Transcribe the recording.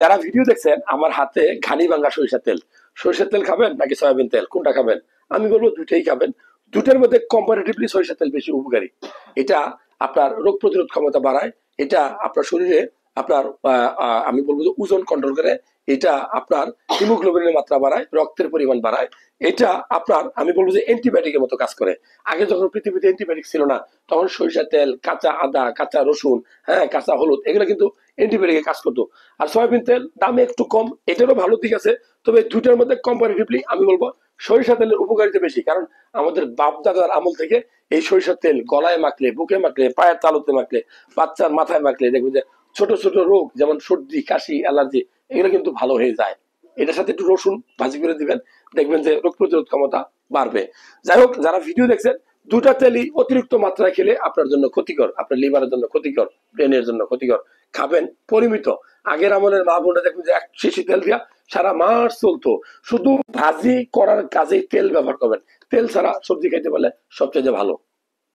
যারা ভিডিও দেখছেন, আমার হাতে ঘানি ভাঙ্গা সরিষার তেল খাবেন নাকি সয়াবিন তেল, কোনটা খাবেন? আমি বলবো দুইটাই খাবেন। দুটার মধ্যে কম্পারেটিভলি সরিষার তেল বেশি উপকারী। এটা আপনার রোগ প্রতিরোধ ক্ষমতা বাড়ায়, এটা আপনার শরীরে আপনার আমি বলবো যে ওজন কন্ট্রোল করে, এটা আপনার হিমোগ্লোবিনের মাত্রা বাড়ায়, রক্তের পরিমাণ বাড়ায়, এটা আপনার আমি বলবো যে অ্যান্টিবায়োটিকের মতো কাজ করে। আগে যখন পৃথিবীতে অ্যান্টিবায়োটিক ছিল না, তখন সরিষার তেল, কাঁচা আদা, কাঁচা রসুন, হ্যাঁ, কাঁচা হলুদ, এগুলো কিন্তু অ্যান্টিবায়োটিকের কাজ করতো। আর সয়াবিন তেল দামে একটু কম, এটারও ভালো দিক আছে। তবে দুইটার মধ্যে কম্পারেটিভলি আমি বলবো সরিষা তেলের উপকারিতা বেশি, কারণ আমাদের বাপ দাদার আমল থেকে এই সরিষার তেল গলায় মাখলে, বুকে মাখলে, পায়ের তালুতে মাখলে, বাচ্চার মাথায় মাখলে দেখবেন যে ছোট ছোট রোগ যেমন সর্দি, কাশি, অ্যালার্জি, এগুলো কিন্তু ভালো হয়ে যায়। এটার সাথে একটু রসুন ভাজি করে দিবেন, দেখবেন যে রোগ প্রতিরোধ ক্ষমতা বাড়বে। যাই হোক, যারা ভিডিও দেখছেন, দুটা তেলই অতিরিক্ত মাত্রায় খেলে আপনার জন্য ক্ষতিকর, আপনার লিভারের জন্য ক্ষতিকর, ব্রেনের জন্য ক্ষতিকর। খাবেন পরিমিত। আগের আমলের মা বোনরা দেখবেন যে এক শিশি তেল দিয়া সারা মাস চলতো। শুধু ভাজি করার কাজেই তেল ব্যবহার করবেন, তেল ছাড়া সবজি খাইতে পারলে সবচেয়ে ভালো।